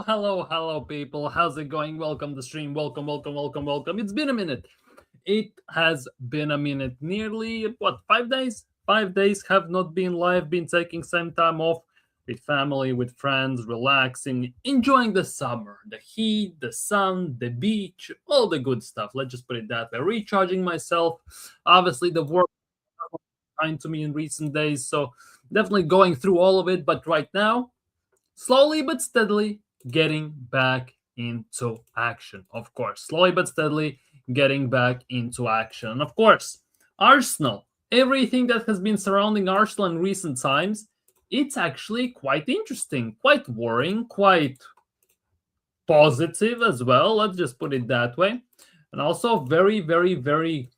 hello, people. How's it going? Welcome to the stream. Welcome. It's been a minute. It has been a minute. Nearly, 5 days? 5 days have not been live, been taking some time off with family, with friends, relaxing, enjoying the summer, the heat, the sun, the beach, all the good stuff. Let's just put it that way. Recharging myself. Obviously, the work kind to me in recent days, so definitely going through all of it. But right now, slowly but steadily getting back into action. Of course, slowly but steadily getting back into action. And of course, Arsenal, everything that has been surrounding Arsenal in recent times, it's actually quite interesting, quite worrying, quite positive as well. Let's just put it that way. And also very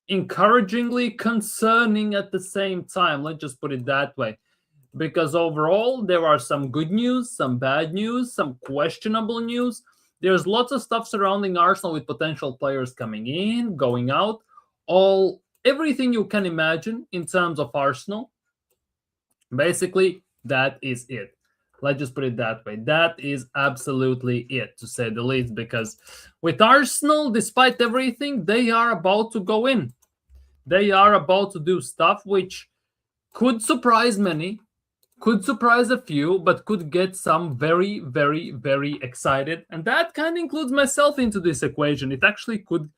encouragingly concerning at the same time. Let's just put it that way. Because overall, there are some good news, some bad news, some questionable news. There's lots of stuff surrounding Arsenal with potential players coming in, going out, everything you can imagine in terms of Arsenal. Basically, that is it. Let's just put it that way. That is absolutely it, to say the least, because with Arsenal, despite everything, they are about to go in. They are about to do stuff which could surprise many, could surprise a few, but could get some very excited. And that kind of includes myself into this equation. It actually could,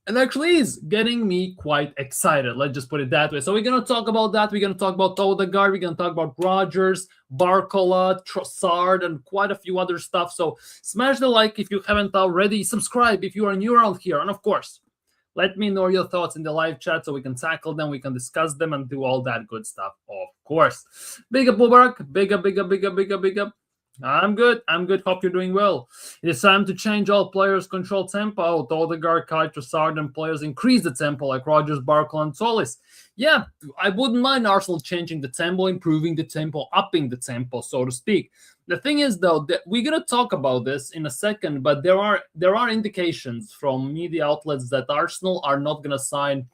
and actually is getting me quite excited. Let's just put it that way. So we're going to talk about that. We're going to talk about Odegaard. We're going to talk about Rodgers, Barcola, Trossard, and quite a few other stuff. So smash the like if you haven't already. Subscribe if you are new around here. And of course, let me know your thoughts in the live chat so we can tackle them, we can discuss them, and do all that good stuff, of course. Big up, Mubarak. Big up. I'm good. Hope you're doing well. It is time to change. All players control tempo. Odegaard, Kai, Trossard, and players increase the tempo like Rodgers, Barcola, and Solis. Yeah, I wouldn't mind Arsenal changing the tempo, improving the tempo, upping the tempo, so to speak. The thing is, though, that we're going to talk about this in a second, but there are indications from media outlets that Arsenal are not going to sign,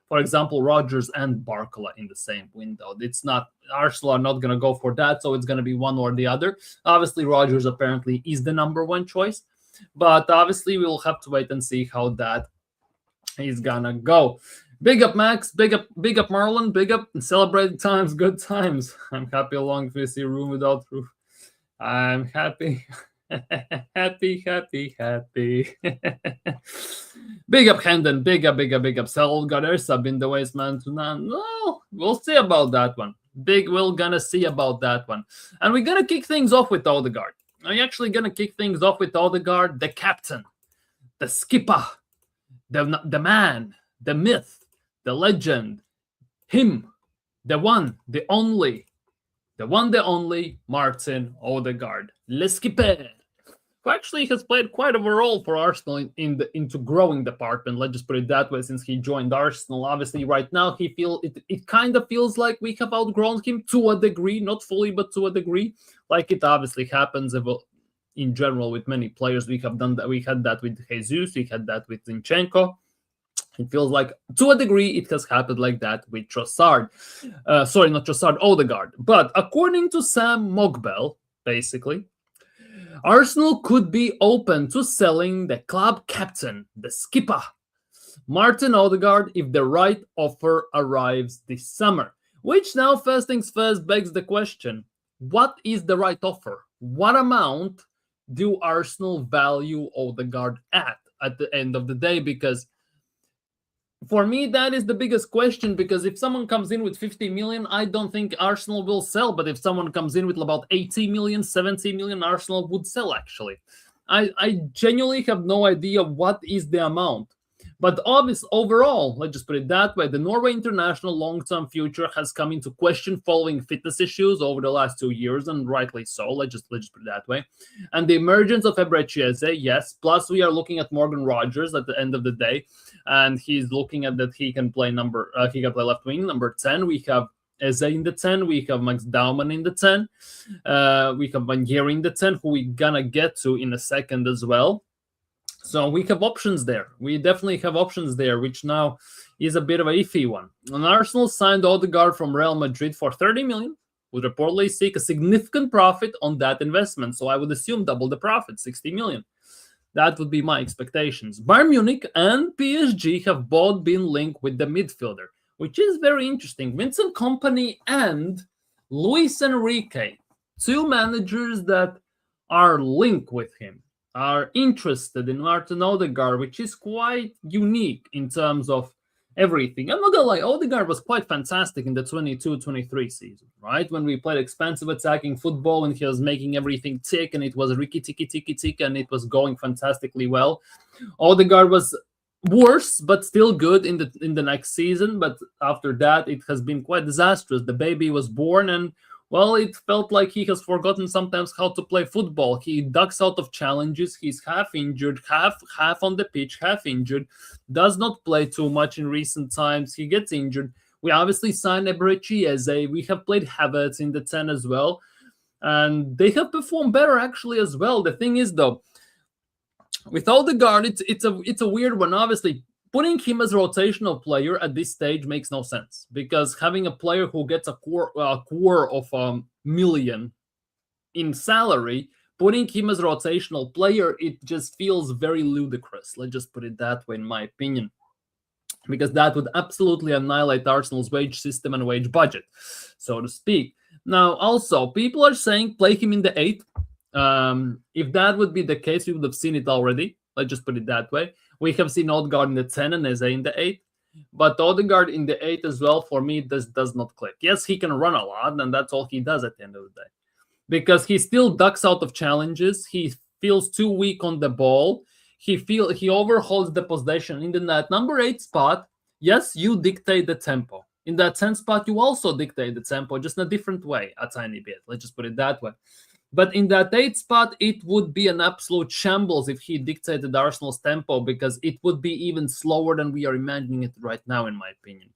for example, Rodgers and Barcola in the same window. It's not, Arsenal are not going to go for that, so it's going to be one or the other. Obviously, Rodgers apparently is the number one choice, but obviously we'll have to wait and see how that is going to go. Big up, Max. Big up, Marlon. Big up. Celebrating times, good times. I'm happy along with this room without roof. I'm happy. happy. Big up, Hendon. Big up. Sell Garessa been the waste man to none. No, we'll see about that one. We're gonna see about that one. And we're gonna kick things off with Odegaard. I'm actually gonna kick things off with Odegaard, the captain, the skipper, the man, the myth, the legend, him, the one, the only, Martin Ødegaard, Le Skipper, who actually has played quite of a role for Arsenal into growing department. Let's just put it that way. Since he joined Arsenal, obviously right now it kind of feels like we have outgrown him to a degree, not fully, but to a degree. Like it obviously happens in general with many players. We have done that. We had that with Jesus. We had that with Zinchenko. It feels like, to a degree, it has happened like that with Trossard. Sorry, not Trossard, Odegaard. But according to Sam Mogbell, basically, Arsenal could be open to selling the club captain, the skipper, Martin Ødegaard, if the right offer arrives this summer. Which now, first things first, begs the question, what is the right offer? What amount do Arsenal value Ødegaard at the end of the day? Because for me, that is the biggest question, because if someone comes in with 50 million, I don't think Arsenal will sell. But if someone comes in with about 80 million, 70 million, Arsenal would sell, actually. I genuinely have no idea what is the amount. But obviously, overall, let's just put it that way, the Norway international long-term future has come into question following fitness issues over the last 2 years, and rightly so. Let's just put it that way. And the emergence of Eberechieze, yes. Plus, we are looking at Morgan Rodgers at the end of the day, and he's looking at that he can play left wing, number 10. We have Eze in the 10. We have Max Dauman in the 10. We have Van Geer in the 10, who we're gonna get to in a second as well. So we have options there. We definitely have options there, which now is a bit of an iffy one. And Arsenal signed Odegaard from Real Madrid for 30 million. would reportedly seek a significant profit on that investment. So I would assume double the profit, 60 million. That would be my expectations. Bayern Munich and PSG have both been linked with the midfielder, which is very interesting. Vincent Kompany and Luis Enrique, two managers that are linked with him, are interested in Martin Ødegaard, which is quite unique in terms of everything. I'm not gonna lie, Odegaard was quite fantastic in the 22-23 season, right? When we played expansive attacking football and he was making everything tick and it was ricky ticky and it was going fantastically well. Odegaard was worse but still good in the next season, but after that it has been quite disastrous. The baby was born and, well, it felt like he has forgotten sometimes how to play football. He ducks out of challenges. He's half injured, half on the pitch, half injured. Does not play too much in recent times. He gets injured. We obviously signed Eberechi Eze. We have played Havertz in the 10 as well. And they have performed better actually as well. The thing is, though, with Odegaard, it's a weird one. Obviously, putting him as a rotational player at this stage makes no sense, because having a player who gets a core of a million in salary, putting him as a rotational player, it just feels very ludicrous. Let's just put it that way, in my opinion, because that would absolutely annihilate Arsenal's wage system and wage budget, so to speak. Now, also, people are saying play him in the 8. If that would be the case, we would have seen it already. Let's just put it that way. We have seen Odegaard in the 10 and Eze in the 8. But Odegaard in the 8 as well, for me, this does not click. Yes, he can run a lot, and that's all he does at the end of the day. Because he still ducks out of challenges. He feels too weak on the ball. He overholds the possession. In that number 8 spot, yes, you dictate the tempo. In that 10 spot, you also dictate the tempo, just in a different way, a tiny bit. Let's just put it that way. But in that 8 spot, it would be an absolute shambles if he dictated Arsenal's tempo, because it would be even slower than we are imagining it right now, in my opinion.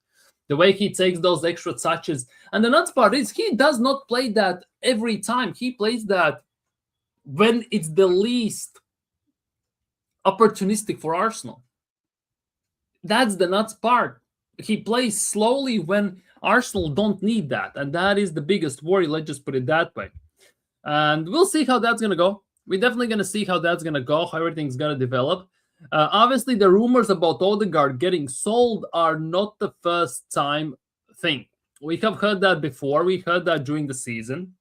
The way he takes those extra touches. And the nuts part is he does not play that every time. He plays that when it's the least opportunistic for Arsenal. That's the nuts part. He plays slowly when Arsenal don't need that. And that is the biggest worry. Let's just put it that way. And we'll see how that's going to go. We're definitely going to see how that's going to go, how everything's going to develop. Obviously, the rumors about Odegaard getting sold are not the first time thing. We have heard that before. We heard that during the season.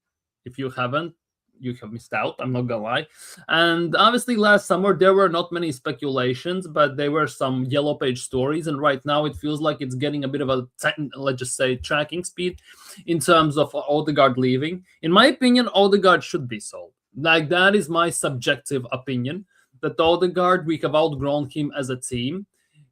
If you haven't, you have missed out. I'm not going to lie. And obviously, last summer, there were not many speculations, but there were some yellow page stories. And right now, it feels like it's getting a bit of a, let's just say, tracking speed in terms of Odegaard leaving. In my opinion, Odegaard should be sold. Like, that is my subjective opinion, that Odegaard, we have outgrown him as a team.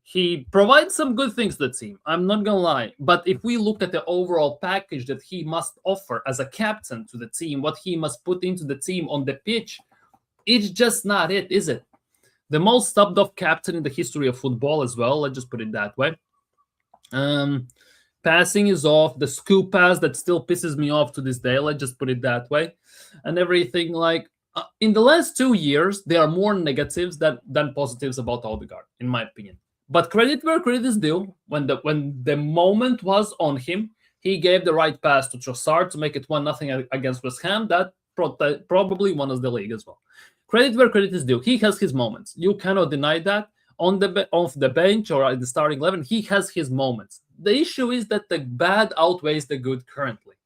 He provides some good things to the team, I'm not going to lie. But if we look at the overall package that he must offer as a captain to the team, what he must put into the team on the pitch, it's just not it, is it? The most subbed off captain in the history of football as well, let's just put it that way. Passing is off. The scoop pass that still pisses me off to this day, let's just put it that way. And everything, like, in the last 2 years, there are more negatives than positives about Odegaard, in my opinion. But credit where credit is due. When the moment was on him, he gave the right pass to Trossard to make it 1-0 against West Ham. That probably won us the league as well. Credit where credit is due. He has his moments. You cannot deny that. Off the bench or at the starting 11, he has his moments. The issue is that the bad outweighs the good currently.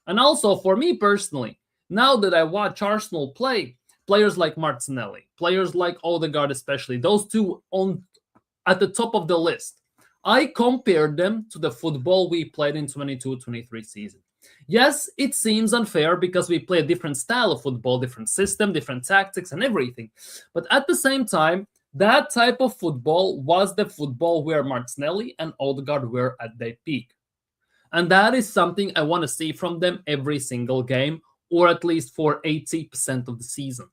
And also, for me personally, now that I watch Arsenal play, players like Martinelli, players like Odegaard especially, those two at the top of the list, I compared them to the football we played in 22-23 season. Yes, it seems unfair because we play a different style of football, different system, different tactics and everything. But at the same time, that type of football was the football where Martinelli and Odegaard were at their peak. And that is something I want to see from them every single game, or at least for 80% of the season.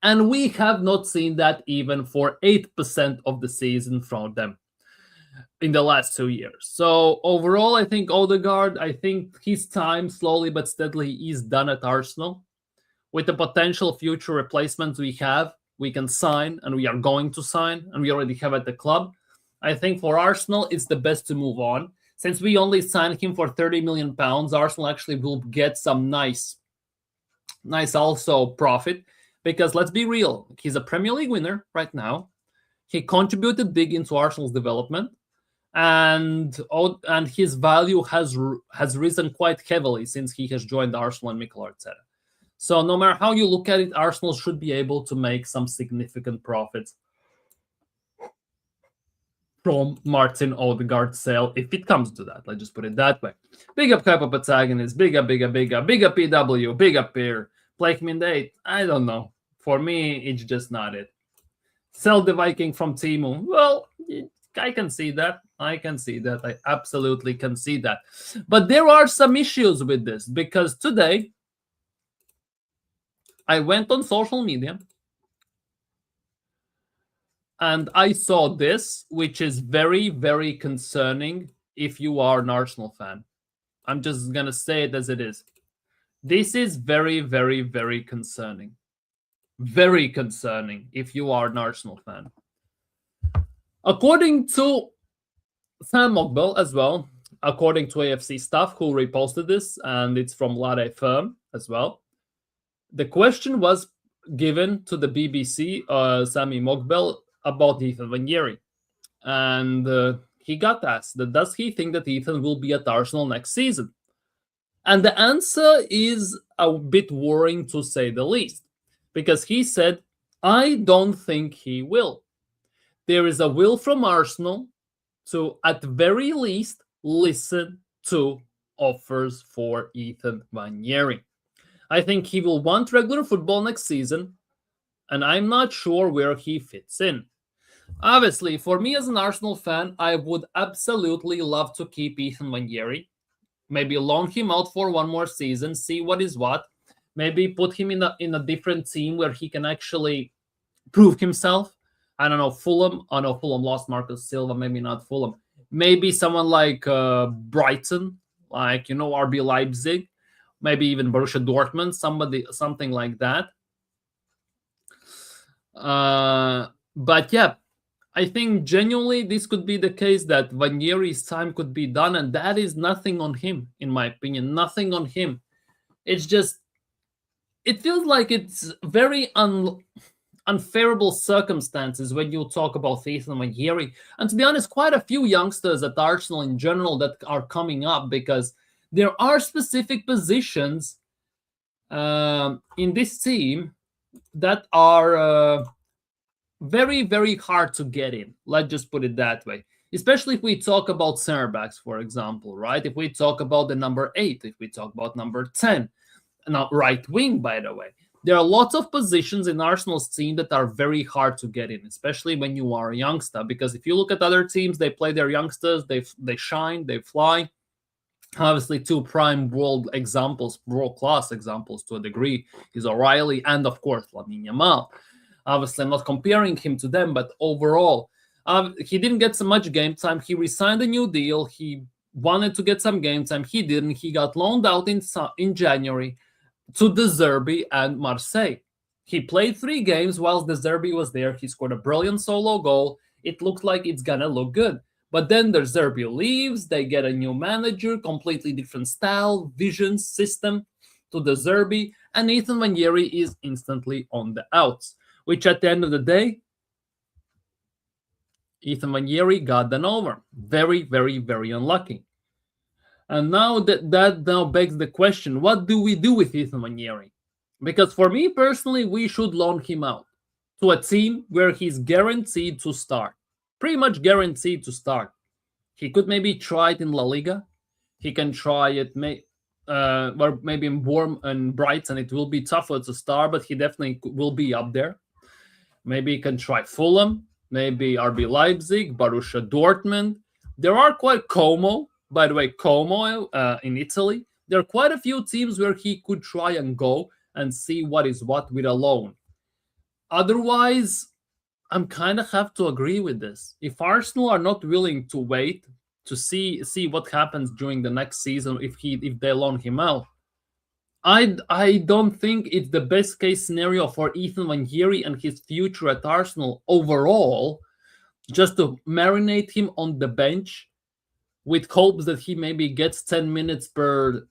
And we have not seen that even for 8% of the season from them in the last 2 years. So overall, I think Odegaard, I think his time slowly but steadily is done at Arsenal. With the potential future replacements we have, we can sign, and we are going to sign, and we already have at the club. I think for Arsenal, it's the best to move on. since we only signed him for £30 million, Arsenal actually will get some nice also profit, because let's be real, he's a Premier League winner right now. He contributed big into Arsenal's development, and his value has risen quite heavily since he has joined Arsenal and Mikel Arteta. So no matter how you look at it, Arsenal should be able to make some significant profits from Martin Ødegaard's sale, if it comes to that. Let's just put it that way. Big up Kuiper Protagonist, big up PW, big up here. Play him in the 8. I don't know. For me, it's just not it. Sell the Viking from Timu. Well, I can see that. I absolutely can see that. But there are some issues with this, because today I went on social media and I saw this, which is very, very concerning if you are an Arsenal fan. I'm just going to say it as it is. This is very, very, very concerning. Very concerning if you are an Arsenal fan. According to Sam Mogbel as well, according to AFC staff who reposted this, and it's from Lade Firm as well, the question was given to the BBC, Sammy Mogbel, about Ethan Vanieri. And he got asked, does he think that Ethan will be at Arsenal next season? And the answer is a bit worrying, to say the least, because he said, I don't think he will. There is a will from Arsenal to, at the very least, listen to offers for Ethan Vanieri. I think he will want regular football next season, and I'm not sure where he fits in. Obviously, for me as an Arsenal fan, I would absolutely love to keep Ethan Vanieri. Maybe loan him out for one more season, see what is what. Maybe put him in a different team where he can actually prove himself. I don't know, Fulham. Oh no, Fulham lost Marcus Silva. Maybe not Fulham. Maybe someone like Brighton, like, RB Leipzig. Maybe even Borussia Dortmund, something like that. But yeah, I think genuinely this could be the case that Vanieri's time could be done, and that is nothing on him, in my opinion. Nothing on him. It's just, it feels like it's very unfavorable circumstances when you talk about Ethan Vanieri. And to be honest, quite a few youngsters at Arsenal in general that are coming up, because there are specific positions in this team that are very, very hard to get in. Let's just put it that way. Especially if we talk about center backs, for example, right? If we talk about the number 8, if we talk about number 10, not right wing, by the way. There are lots of positions in Arsenal's team that are very hard to get in, especially when you are a youngster. Because if you look at other teams, they play their youngsters, they shine, they fly. Obviously, two prime world-class examples to a degree, is O'Reilly and, of course, Lamine Yamal. Obviously, I'm not comparing him to them, but overall, he didn't get so much game time. He re-signed a new deal. He wanted to get some game time. He didn't. He got loaned out in January to De Zerbi and Marseille. He played 3 games whilst De Zerbi was there. He scored a brilliant solo goal. It looked like it's going to look good. But then De Zerbi leaves. They get a new manager, completely different style, vision, system to De Zerbi. And Ethan Vanieri is instantly on the outs, which at the end of the day, Ethan Vanieri got done over. Very, very, very unlucky. And now that now begs the question, what do we do with Ethan Vanieri? Because for me personally, we should loan him out to a team where he's guaranteed to start. Pretty much guaranteed to start. He could maybe try it in La Liga. He can try it or maybe in Bournemouth and Brighton. It will be tougher to start, but he definitely will be up there. Maybe he can try Fulham, maybe RB Leipzig, Borussia Dortmund. There are quite Como. By the way, Como in Italy, there are quite a few teams where he could try and go and see what is what with a loan. Otherwise, I'm kind of have to agree with this. If Arsenal are not willing to wait to see what happens during the next season, if they loan him out, I don't think it's the best case scenario for Ethan Vanieri and his future at Arsenal overall, just to marinate him on the bench with hopes that he maybe gets 10 minutes per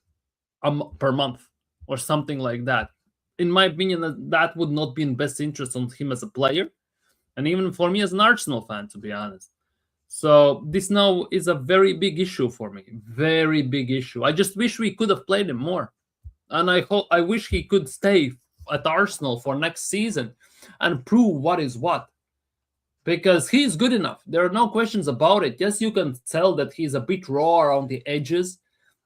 month or something like that. In my opinion, that would not be in best interest on him as a player, and even for me as an Arsenal fan, to be honest. So this now is a very big issue for me. Very big issue. I just wish we could have played him more. And I wish he could stay at Arsenal for next season and prove what is what. Because he's good enough. There are no questions about it. Yes, you can tell that he's a bit raw around the edges.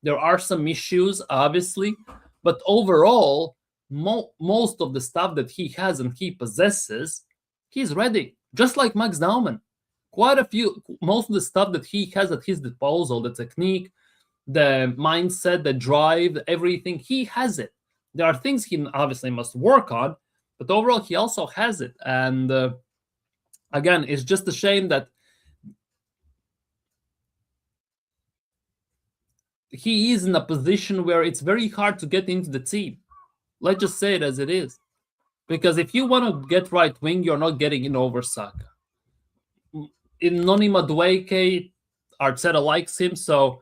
There are some issues, obviously. But overall, most of the stuff that he has and he possesses, he's ready. Just like Max Daumann. Most of the stuff that he has at his disposal, the technique, the mindset, the drive, everything, he has it. There are things he obviously must work on, but overall he also has it. And again, it's just a shame that he is in a position where it's very hard to get into the team. Let's just say it as it is. Because if you want to get right wing, you're not getting in over Saka. In Noni Madueke, Arteta likes him, so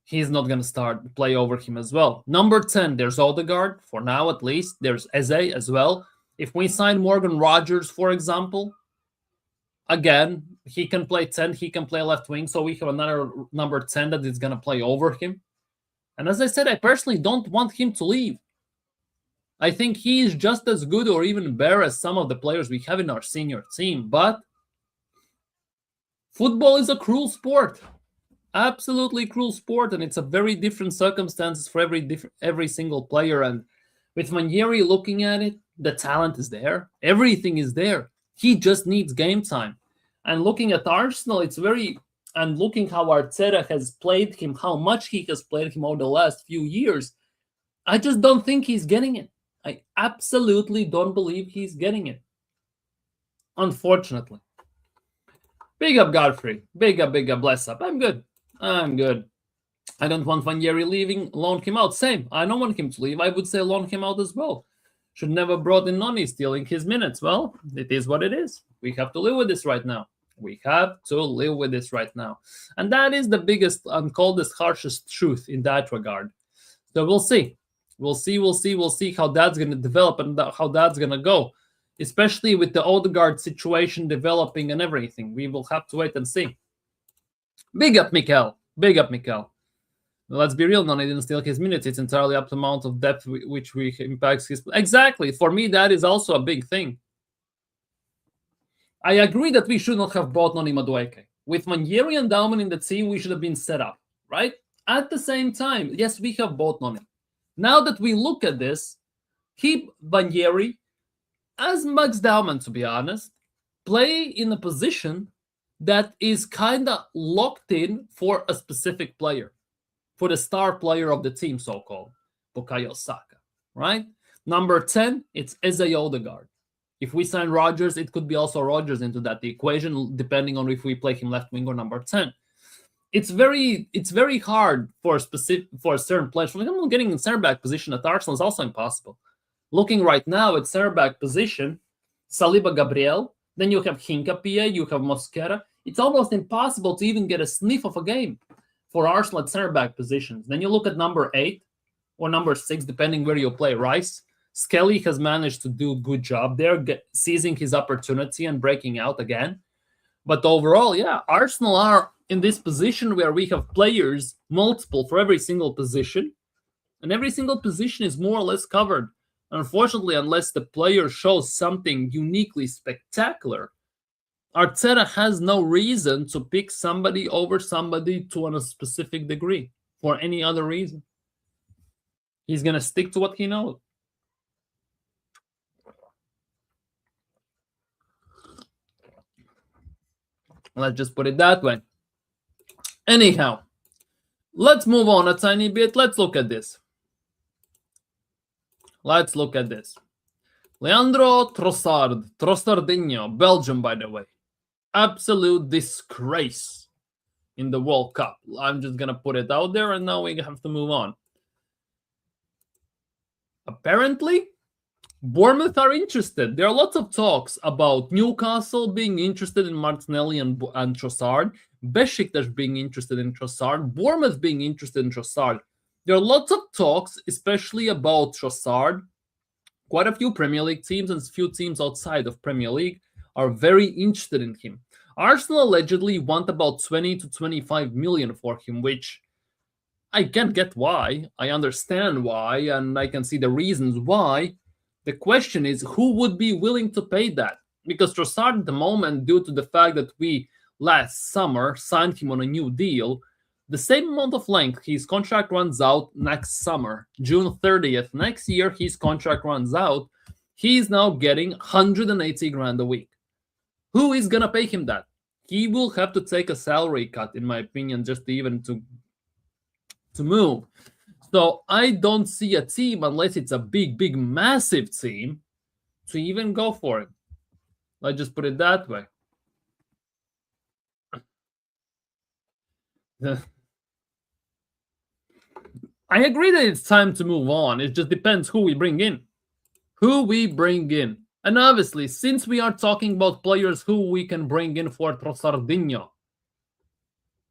he's not going to play over him as well. Number 10, there's Odegaard, for now at least. There's Eze as well. If we sign Morgan Rogers, for example, again, he can play 10, he can play left wing, so we have another number 10 that is going to play over him. And as I said, I personally don't want him to leave. I think he is just as good or even better as some of the players we have in our senior team, but football is a cruel sport. Absolutely cruel sport, and it's a very different circumstances for every single player. And with Ranieri looking at it, the talent is there. Everything is there. He just needs game time. And looking at Arsenal, and looking how Arteta has played him, how much he has played him over the last few years, I just don't think he's getting it. I absolutely don't believe he's getting it. Unfortunately. Big up, Godfrey. Big up, bless up. I'm good. I don't want Ranieri leaving, loan him out. Same. I don't want him to leave. I would say loan him out as well. Should never brought in Noni stealing his minutes. Well, it is what it is. We have to live with this right now. And that is the biggest and coldest, harshest truth in that regard. So we'll see. We'll see how that's going to develop and how that's going to go. Especially with the Odegaard situation developing and everything. We will have to wait and see. Big up, Mikel. Let's be real, Noni didn't steal his minutes. It's entirely up to the amount of depth which impacts his... Exactly. For me, that is also a big thing. I agree that we should not have bought Noni Madueke. With Ranieri and Daumann in the team, we should have been set up, right? At the same time, yes, we have bought Noni. Now that we look at this, keep Ranieri, as Max Daumann, to be honest, play in a position that is kind of locked in for a specific player, for the star player of the team, so-called, Bukayo Saka, right? Number 10, it's Eze Odegaard. If we sign Rogers, it could be also Rogers into that equation, depending on if we play him left wing or number 10. It's very hard for a certain player. For example, getting in center back position at Arsenal is also impossible. Looking right now at center back position, Saliba Gabriel, then you have Hinkapie, you have Mosquera. It's almost impossible to even get a sniff of a game for Arsenal at center back positions. Then you look at number 8 or number 6, depending where you play Rice. Skelly has managed to do a good job there, seizing his opportunity and breaking out again. But overall, yeah, Arsenal are in this position where we have players, multiple for every single position, and every single position is more or less covered. Unfortunately, unless the player shows something uniquely spectacular, Arteta has no reason to pick somebody over somebody to a specific degree for any other reason. He's going to stick to what he knows. Let's just put it that way. Anyhow, let's move on a tiny bit. Let's look at this. Leandro Trossardinho, Belgium, by the way. Absolute disgrace in the World Cup. I'm just going to put it out there, and now we have to move on. Apparently, Bournemouth are interested. There are lots of talks about Newcastle being interested in Martinelli and Trossard, Besiktas being interested in Trossard, Bournemouth being interested in Trossard. There are lots of talks, especially about Trossard. Quite a few Premier League teams and a few teams outside of Premier League are very interested in him. Arsenal allegedly want about 20 to 25 million for him, which I can get why. I understand why, and I can see the reasons why. The question is, who would be willing to pay that? Because Trossard at the moment, due to the fact that we last summer signed him on a new deal, the same amount of length, his contract runs out next summer, June 30th. Next year, his contract runs out. He's now getting 180 grand a week. Who is going to pay him that? He will have to take a salary cut, in my opinion, just even to move. So I don't see a team, unless it's a big, massive team, to even go for it. Let's just put it that way. I agree that it's time to move on. It just depends who we bring in. And obviously, since we are talking about players who we can bring in for Trossardinho,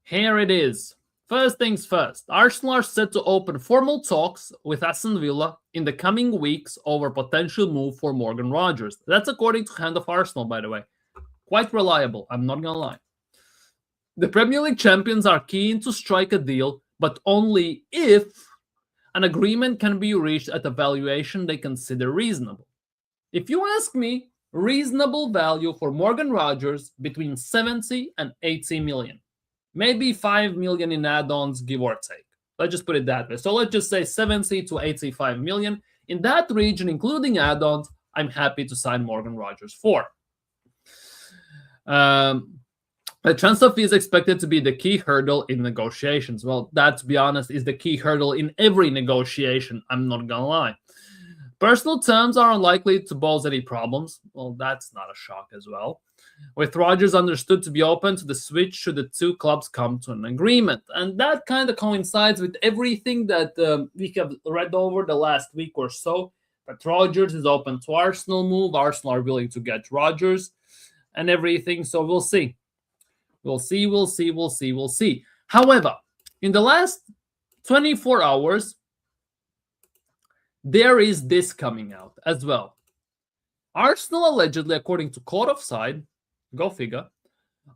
here it is. First things first, Arsenal are set to open formal talks with Aston Villa in the coming weeks over potential move for Morgan Rogers. That's according to Hand of Arsenal, by the way. Quite reliable, I'm not gonna lie. The Premier League champions are keen to strike a deal, but only if an agreement can be reached at a valuation they consider reasonable. If you ask me, reasonable value for Morgan Rogers between 70 and 80 million. Maybe 5 million in add-ons, give or take. Let's just put it that way. So let's just say 70 to 85 million. In that region, including add-ons, I'm happy to sign Morgan Rogers for. The transfer fee is expected to be the key hurdle in negotiations. Well, that, to be honest, is the key hurdle in every negotiation. I'm not gonna lie. Personal terms are unlikely to pose any problems. Well, that's not a shock as well. With Rogers understood to be open to the switch should the two clubs come to an agreement. And that kind of coincides with everything that we have read over the last week or so. That Rogers is open to Arsenal move. Arsenal are willing to get Rogers and everything. So we'll see. We'll see. However, in the last 24 hours, there is this coming out as well. Arsenal allegedly, according to Code Offside, go figure,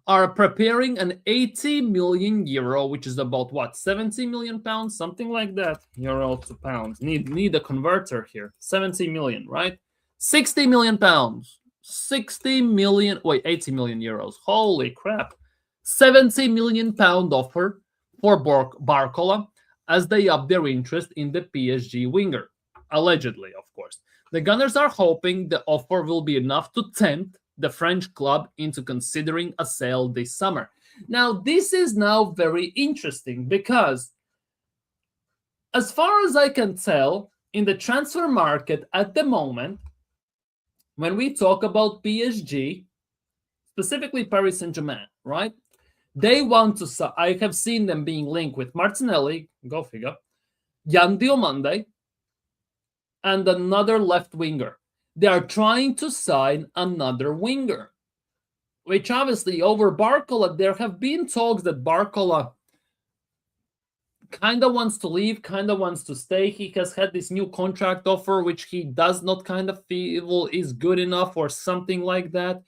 are preparing an 80 million euro, which is about what, 70 million pounds, something like that. Euro to pounds. Need a converter here. 70 million, right? 60 million pounds. 80 million euros. Holy crap. 70 million pound offer for Barcola as they up their interest in the PSG winger. Allegedly, of course. The Gunners are hoping the offer will be enough to tempt the French club into considering a sale this summer. Now, this is now very interesting because, as far as I can tell, in the transfer market at the moment, when we talk about PSG, specifically Paris Saint-Germain, right? They want to, I have seen them being linked with Martinelli, go figure, Yan Diomande, and another left winger. They are trying to sign another winger, which obviously over Barcola, there have been talks that Barcola kind of wants to leave, kind of wants to stay. He has had this new contract offer, which he does not kind of feel is good enough or something like that.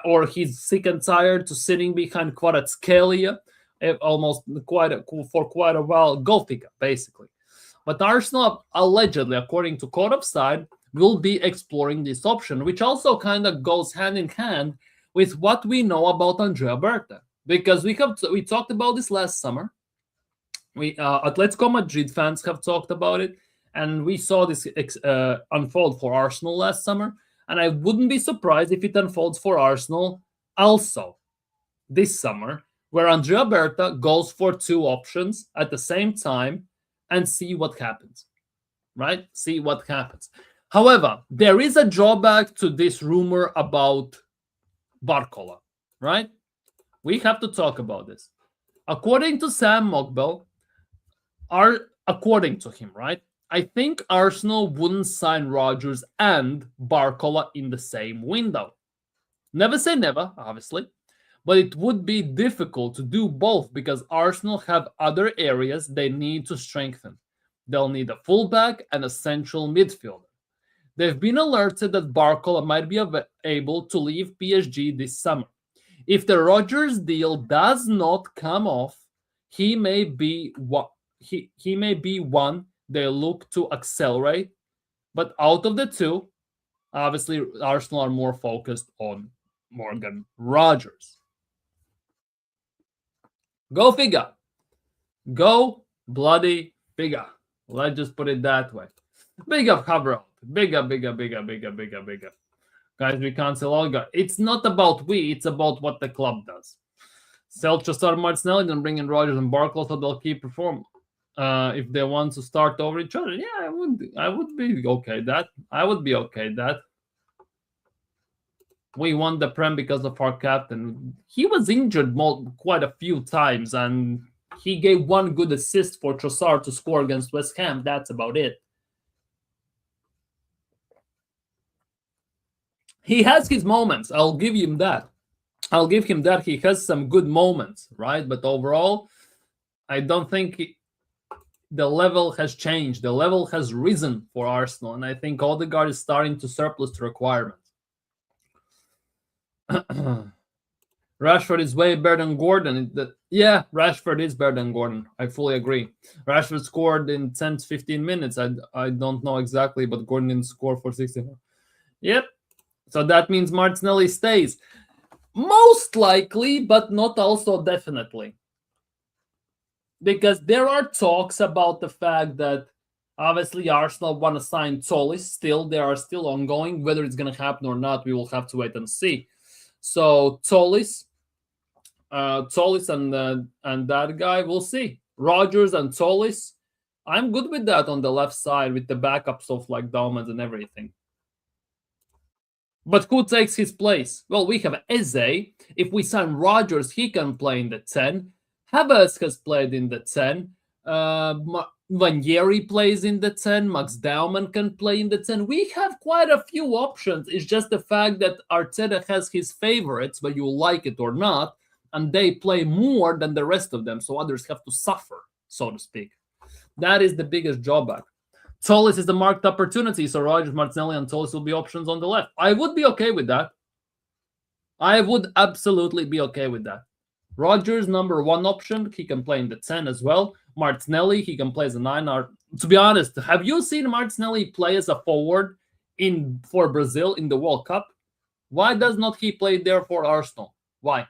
Or he's sick and tired to sitting behind Kvaratskhelia for quite a while. Go figure, basically. But Arsenal, allegedly, according to Code Offside, will be exploring this option, which also kind of goes hand in hand with what we know about Andrea Berta. Because we talked about this last summer. Atletico Madrid fans have talked about it, and we saw this unfold for Arsenal last summer. And I wouldn't be surprised if it unfolds for Arsenal also this summer, where Andrea Berta goes for two options at the same time and see what happens, right? See what happens. However, there is a drawback to this rumor about Barcola, right? We have to talk about this. According to Sam Mokbel, according to him, right? I think Arsenal wouldn't sign Rodgers and Barcola in the same window. Never say never, obviously, but it would be difficult to do both because Arsenal have other areas they need to strengthen. They'll need a fullback and a central midfielder. They've been alerted that Barcola might be able to leave PSG this summer. If the Rodgers deal does not come off, he may be one they look to accelerate. But out of the two, obviously Arsenal are more focused on Morgan Rodgers. Go figure. Go bloody figure. Let's just put it that way. Bigger cover up. Bigger. Guys, we cancel Odegaard. It's not about it's about what the club does. Sell Trossard, Martinelli, then bring in Rodgers and Barcola so they'll keep performing. If they want to start over each other, yeah, I would be okay that. I would be okay that. We won the Prem because of our captain. He was injured quite a few times, and he gave one good assist for Trossard to score against West Ham. That's about it. He has his moments. I'll give him that. He has some good moments, right? But overall, I don't think the level has changed. The level has risen for Arsenal, and I think Odegaard is starting to surplus the requirements. Rashford is way better than Gordon. Yeah, Rashford is better than Gordon. I fully agree. Rashford scored in 10 to 15 minutes. I don't know exactly, but Gordon didn't score for 60. Yep. So that means Martinelli stays. Most likely, but not also definitely. Because there are talks about the fact that obviously Arsenal want to sign Tolisso still. They are still ongoing. Whether it's going to happen or not, we will have to wait and see. So Tolisso and that guy, we'll see. Rodgers and Tolisso, I'm good with that on the left side with the backups of like Dalman and everything. But who takes his place? Well, we have Eze. If we sign Rodgers, he can play in the 10. Havertz has played in the 10. Vanieri plays in the 10. Max Dauman can play in the 10. We have quite a few options. It's just the fact that Arteta has his favorites, whether you like it or not, and they play more than the rest of them, so others have to suffer, so to speak. That is the biggest drawback. Tolisso is the marked opportunity, so Rodgers, Martinelli, and Tolisso will be options on the left. I would be okay with that. I would absolutely be okay with that. Rodgers, number one option. He can play in the 10 as well. Martinelli, he can play as a 9. To be honest, have you seen Martinelli play as a forward for Brazil in the World Cup? Why does not he play there for Arsenal? Why?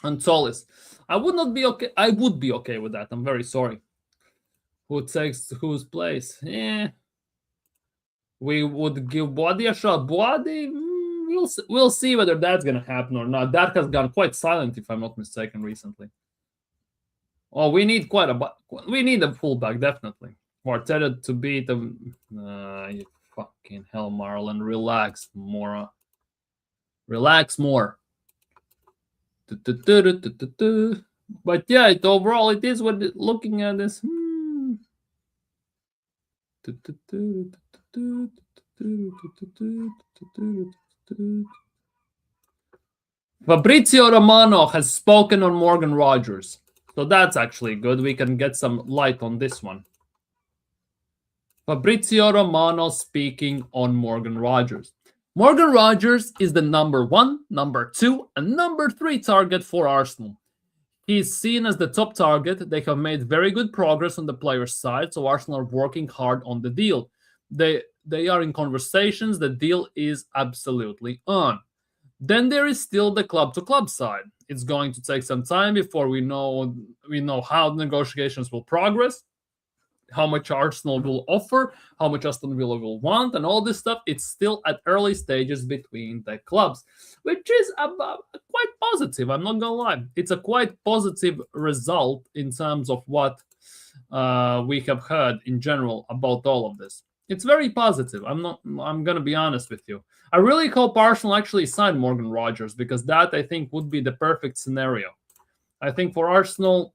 And Tolisso. I would be okay with that. I'm very sorry. Who takes whose place? Yeah. We would give Boadi a shot. Boadi, we'll see whether that's going to happen or not. That has gone quite silent, if I'm not mistaken, recently. Oh, we need a fullback, definitely. Arteta to beat them. You fucking hell, Marlon. Relax more. Relax more. But yeah, overall, it is what looking at this. Fabrizio Romano has spoken on Morgan Rodgers. So that's actually good. We can get some light on this one. Fabrizio Romano speaking on Morgan Rodgers. Morgan Rodgers is the number 1, number 2, and number 3 target for Arsenal. He's seen as the top target. They have made very good progress on the player's side, so Arsenal are working hard on the deal. They are in conversations. The deal is absolutely on. Then there is still the club-to-club side. It's going to take some time before we know how the negotiations will progress, how much Arsenal will offer, how much Aston Villa will want, and all this stuff. It's still at early stages between the clubs, which is quite positive. I'm not gonna lie. It's a quite positive result in terms of what we have heard in general about all of this. It's very positive. I'm gonna be honest with you. I really hope Arsenal actually sign Morgan Rodgers, because that, I think, would be the perfect scenario. I think for Arsenal,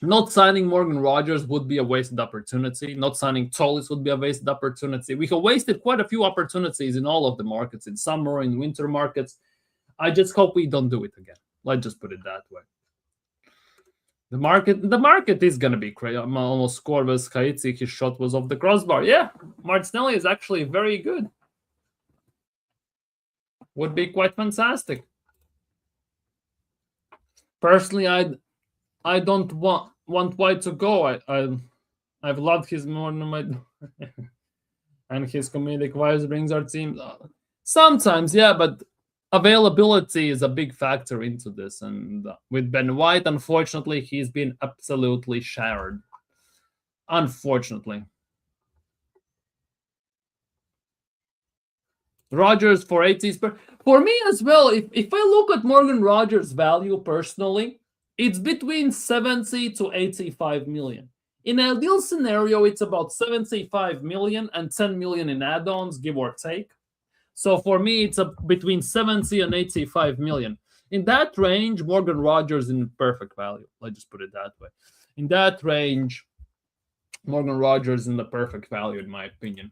Not signing Morgan Rogers would be a wasted opportunity. Not signing Tollis would be a wasted opportunity. We have wasted quite a few opportunities in all of the markets, in summer, in winter markets. I just hope we don't do it again. Let's just put it that way. The market is gonna be crazy. Almost scored with Kaitsi. His shot was off the crossbar. Yeah, Martinelli is actually very good. Would be quite fantastic. Personally, I don't want White to go. I've loved his more than my and his comedic vibes brings our team. Sometimes, yeah, but availability is a big factor into this. And with Ben White, unfortunately, he's been absolutely shattered. Unfortunately. Rogers for 80s. For me as well, if I look at Morgan Rogers' value personally, it's between 70 to 85 million. In an ideal scenario, it's about 75 million and 10 million in add-ons, give or take. So for me, it's between 70 and 85 million. In that range, Morgan Rogers in perfect value. Let's just put it that way. In that range, Morgan Rogers in the perfect value, in my opinion.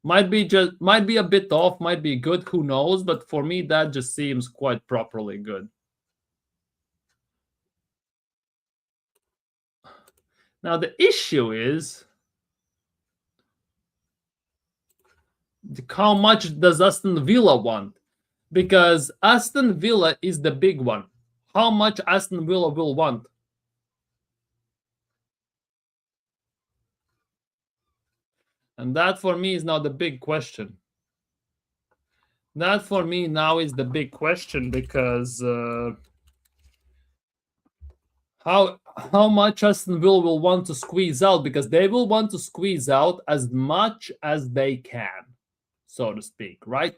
Might be a bit off, might be good, who knows? But for me, that just seems quite properly good. Now the issue is, how much does Aston Villa want? Because Aston Villa is the big one. How much Aston Villa will want? And that for me is now the big question. That for me now is the big question, because how much Aston Villa will want to squeeze out, because they will want to squeeze out as much as they can, so to speak, right?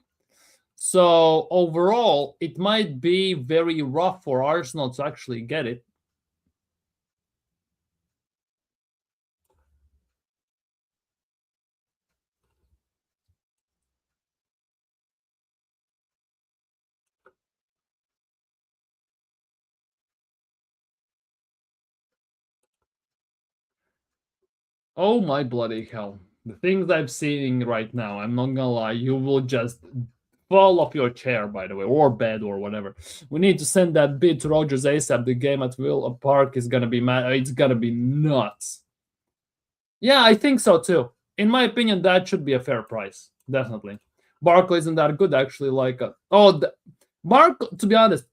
So overall, it might be very rough for Arsenal to actually get it. Oh my bloody hell. The things I'm seeing right now, I'm not gonna lie, you will just fall off your chair, by the way, or bed or whatever. We need to send that bid to Rogers ASAP. The game at Villa Park is gonna be it's gonna be nuts. Yeah, I think so too. In my opinion, that should be a fair price. Definitely. Barcola isn't that good, actually. To be honest,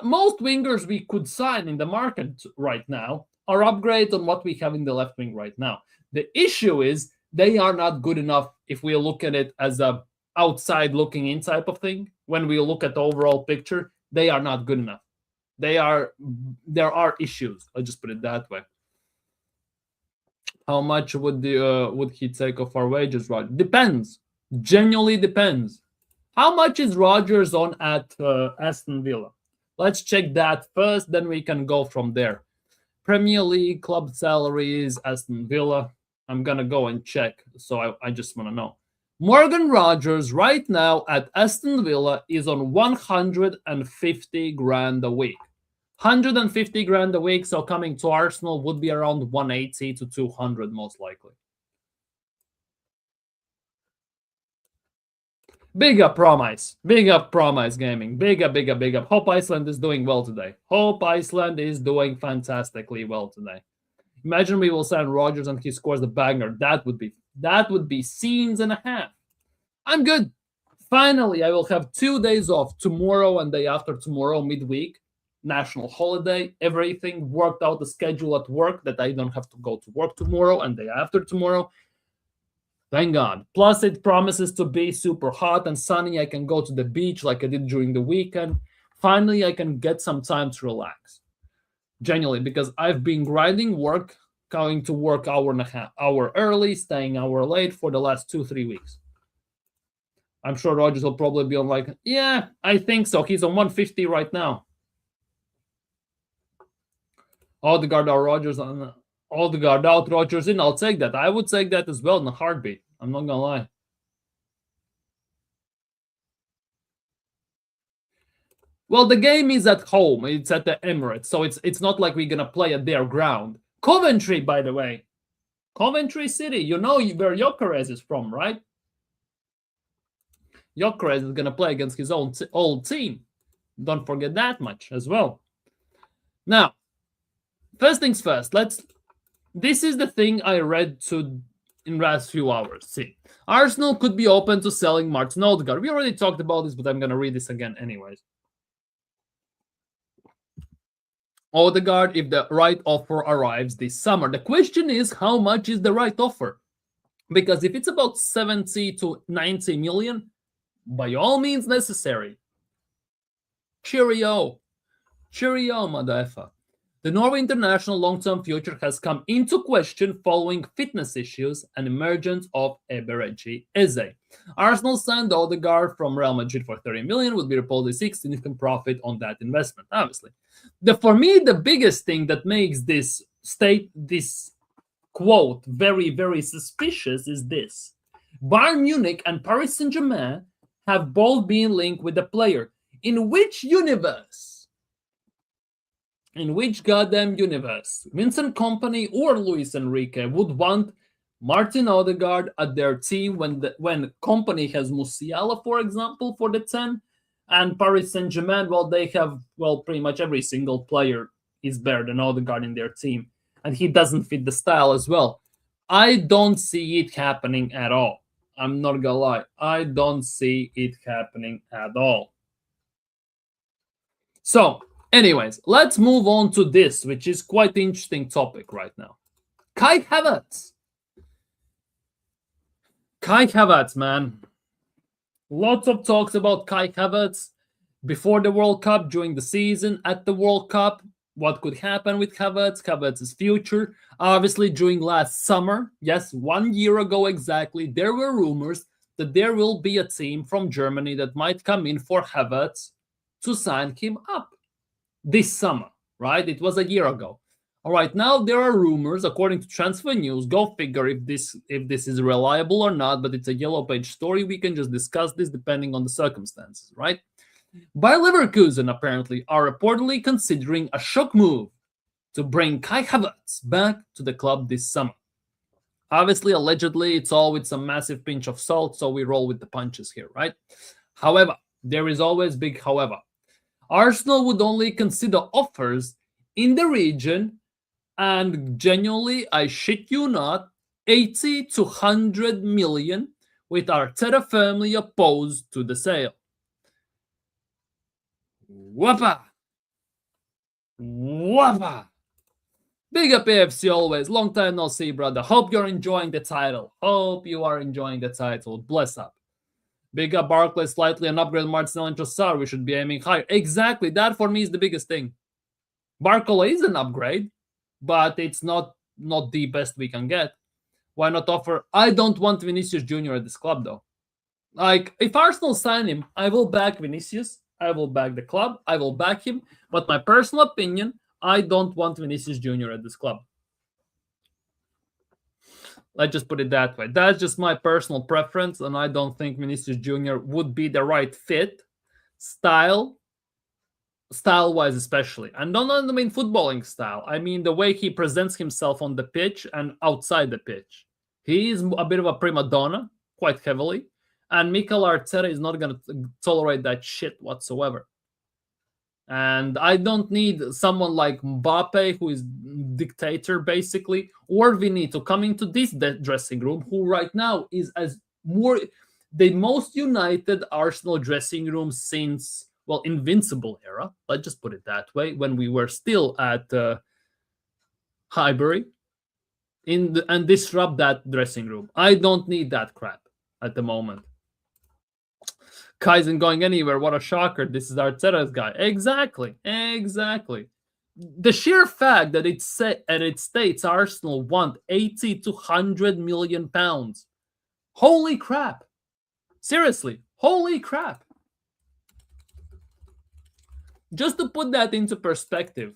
most wingers we could sign in the market right now are upgrades on what we have in the left wing right now. The issue is they are not good enough if we look at it as a outside looking in type of thing. When we look at the overall picture, they are not good enough. There are issues. I'll just put it that way. How much would he take off our wages, Roger? Depends. Genuinely depends. How much is Rogers on at Aston Villa? Let's check that first, then we can go from there. Premier League club salaries, Aston Villa. I'm gonna go and check, so I just want to know. Morgan Rogers right now at Aston Villa is on 150 grand a week. 150 grand a week, so coming to Arsenal would be around 180 to 200 most likely. Big up Promise. Big up Promise Gaming. Big up, big up, big up. Hope Iceland is doing well today. Hope Iceland is doing fantastically well today. Imagine we will sign Rogers and he scores the banger. That would be scenes and a half. I'm good. Finally, I will have 2 days off, tomorrow and day after tomorrow, midweek. National holiday, everything worked out, the schedule at work, that I don't have to go to work tomorrow and day after tomorrow. Thank God. Plus, it promises to be super hot and sunny. I can go to the beach like I did during the weekend. Finally, I can get some time to relax. Genuinely, because I've been grinding work, going to work hour early, staying hour late for the last 2-3 weeks. I'm sure Rogers will probably be on yeah, I think so. He's on 150 right now. Odegaard out, Rogers on. Odegaard out, Rogers in. I'll take that. I would take that as well in a heartbeat. I'm not gonna lie. Well, the game is at home. It's at the Emirates, so it's not like we're gonna play at their ground. Coventry, by the way, Coventry City. You know where Gyökeres is from, right? Gyökeres is gonna play against his own old team. Don't forget that much as well. Now, first things first. This is the thing I read in the last few hours. See, Arsenal could be open to selling Martin Ødegaard. We already talked about this, but I'm gonna read this again anyways. Odegaard if the right offer arrives this summer. The question is, how much is the right offer? Because if it's about 70 to 90 million, by all means necessary. Cheerio. Cheerio, Madafa. The Norway international long-term future has come into question following fitness issues and emergence of Eberechi Eze. Arsenal signed Odegaard from Real Madrid for 30 million, would be reportedly significant profit on that investment, obviously. For me, the biggest thing that makes this quote very, very suspicious is this. Bayern Munich and Paris Saint-Germain have both been linked with the player. In which universe? In which goddamn universe Vincent Kompany or Luis Enrique would want Martin Ødegaard at their team when Kompany has Musiala, for example, for the 10, and Paris Saint-Germain, well, they have, well, pretty much every single player is better than Odegaard in their team, and he doesn't fit the style as well. I don't see it happening at all. I'm not gonna lie. I don't see it happening at all. So, anyways, let's move on to this, which is quite an interesting topic right now. Kai Havertz. Kai Havertz, man. Lots of talks about Kai Havertz before the World Cup, during the season, at the World Cup. What could happen with Havertz, Havertz's future. Obviously, during last summer, yes, 1 year ago exactly, there were rumors that there will be a team from Germany that might come in for Havertz to sign him up this summer, right? It was a year ago. All right, now there are rumors, according to Transfer News. Go figure if this is reliable or not, but it's a yellow page story. We can just discuss this depending on the circumstances, right? Bayer Leverkusen apparently are reportedly considering a shock move to bring Kai Havertz back to the club this summer. Obviously, allegedly, it's all with some massive pinch of salt, so we roll with the punches here, right? However, there is always big however. Arsenal would only consider offers in the region, and genuinely, I shit you not, 80 to 100 million, with Arteta firmly opposed to the sale. Whoppa! Whoppa! Big up AFC always. Long time no see, brother. Hope you're enjoying the title. Hope you are enjoying the title. Bless up. Big up Barclay, slightly an upgrade Martinelli and Trossard. We should be aiming higher. Exactly. That for me is the biggest thing. Barcola is an upgrade, but it's not the best we can get. Why not offer? I don't want Vinicius Jr. at this club, though. Like, if Arsenal sign him, I will back Vinicius. I will back the club. I will back him. But my personal opinion, I don't want Vinicius Jr. at this club. Let's just put it that way. That's just my personal preference, and I don't think Vinicius Jr. would be the right fit, style-wise especially. And don't mean footballing style. I mean the way he presents himself on the pitch and outside the pitch. He is a bit of a prima donna, quite heavily, and Mikel Arteta is not going to tolerate that shit whatsoever. And I don't need someone like Mbappe, who is dictator basically, or Vinny to come into this dressing room, who right now is the most united Arsenal dressing room since, well, Invincible era. Let's just put it that way, when we were still at Highbury, and disrupt that dressing room. I don't need that crap at the moment. Kai isn't going anywhere. What a shocker. This is Arteta's guy. Exactly. The sheer fact that it states Arsenal want 80 to 100 million pounds. Holy crap. Seriously. Holy crap. Just to put that into perspective,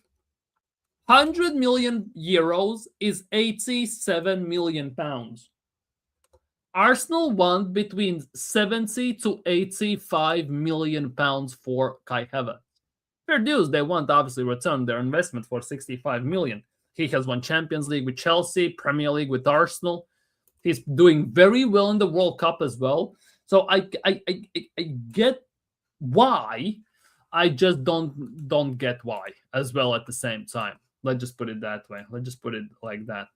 100 million euros is 87 million pounds. Arsenal want between 70 to 85 million pounds for Kai Havertz. fair dues. They want to obviously return their investment for 65 million. He has won Champions League with Chelsea, Premier League with Arsenal. He's doing very well in the World Cup as well. So I get why. I just don't get why as well at the same time. Let's just put it that way. Let's just put it like that.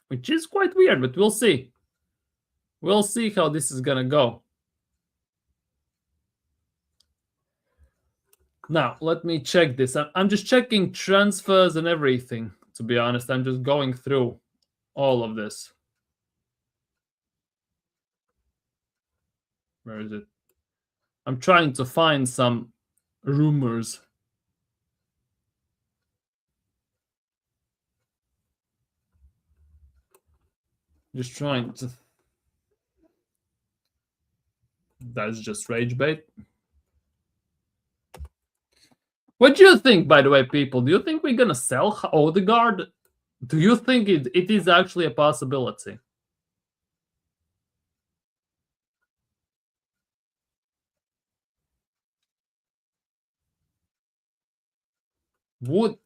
Which is quite weird, but we'll see. We'll see how this is going to go. Now, let me check this. I'm just checking transfers and everything, to be honest. I'm just going through all of this. Where is it? I'm trying to find some rumors. Just trying to... That's just rage bait. What do you think, by the way, people? Do you think we're going to sell Odegaard? Do you think it is actually a possibility?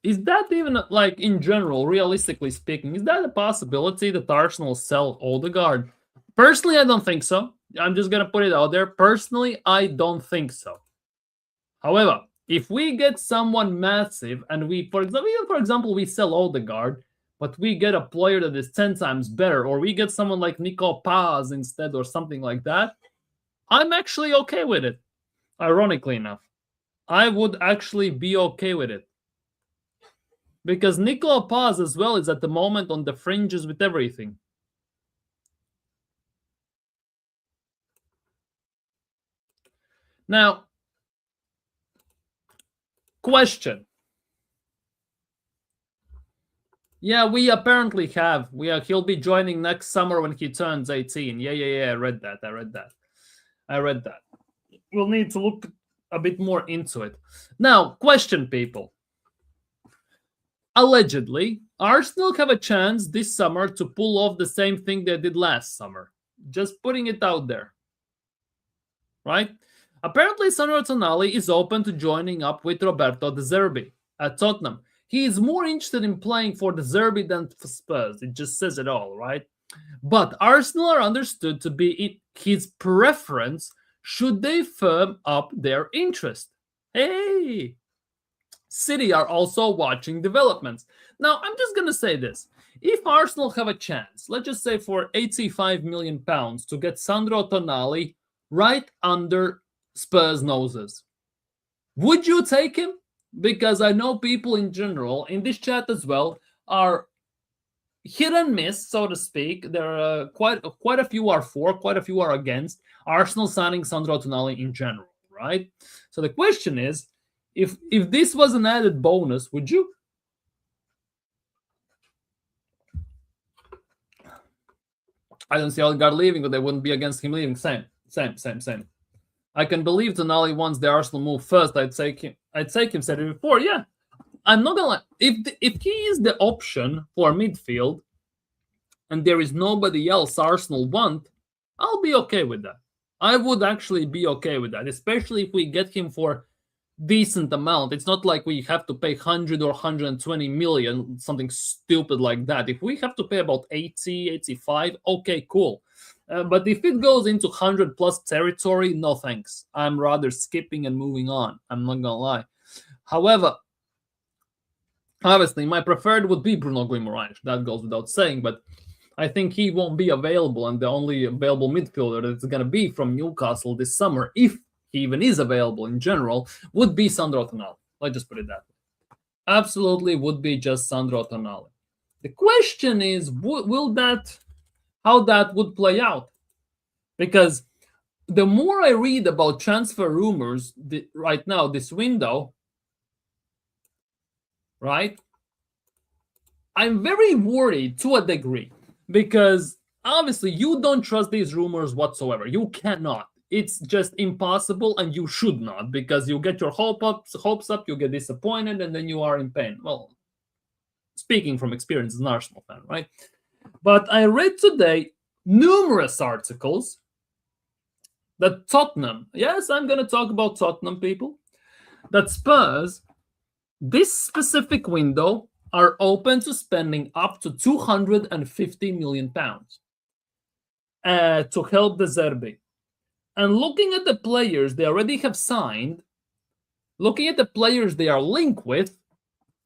Is that even, like, in general, realistically speaking, is that a possibility that Arsenal sell Odegaard? Personally, I don't think so. I'm just going to put it out there. Personally, I don't think so. However, if we get someone massive and we, for example, we sell Odegaard, but we get a player that is 10 times better, or we get someone like Nico Paz instead or something like that, I'm actually okay with it. Ironically enough, I would actually be okay with it. Because Nicola Paz as well is at the moment on the fringes with everything. Now, question. Yeah, we apparently have. He'll be joining next summer when he turns 18. Yeah. I read that. We'll need to look a bit more into it. Now, question, people. Allegedly, Arsenal have a chance this summer to pull off the same thing they did last summer. Just putting it out there. Right? Apparently, Sandro Tonali is open to joining up with Roberto De Zerbi at Tottenham. He is more interested in playing for De Zerbi than for Spurs. It just says it all, right? But Arsenal are understood to be his preference should they firm up their interest. Hey! City are also watching developments. Now, I'm just going to say this. If Arsenal have a chance, let's just say for £85 million to get Sandro Tonali right under Spurs' noses, would you take him? Because I know people in general, in this chat as well, are hit and miss, so to speak. There are quite a few are for, quite a few are against Arsenal signing Sandro Tonali in general, right? So the question is, if this was an added bonus, would you? I don't see Odegaard leaving, but they wouldn't be against him leaving. Same. I can believe Tonali wants the Arsenal move first. I'd take him. Said it before. Yeah, I'm not gonna lie. If he is the option for midfield, and there is nobody else Arsenal want, I'll be okay with that. I would actually be okay with that, especially if we get him for decent amount. It's not like we have to pay 100 or 120 million, something stupid like that. If we have to pay about 80, 85, okay, cool. But if it goes into 100 plus territory, no thanks. I'm rather skipping and moving on. I'm not gonna lie. However, obviously, my preferred would be Bruno Guimaraes. That goes without saying, but I think he won't be available, and the only available midfielder that's going to be from Newcastle this summer, if he even is available in general, would be Sandro Tonali. Let's just put it that way. Absolutely would be just Sandro Tonali. The question is, how that would play out? Because the more I read about transfer rumors right now, this window, right, I'm very worried to a degree, because obviously you don't trust these rumors whatsoever. You cannot. It's just impossible, and you should not, because you get your hopes up, you get disappointed, and then you are in pain. Well, speaking from experience as an Arsenal fan, right? But I read today numerous articles that Tottenham, yes, I'm going to talk about Tottenham, people, that Spurs, this specific window, are open to spending up to £250 million to help the Zerbi. And looking at the players they already have signed, looking at the players they are linked with,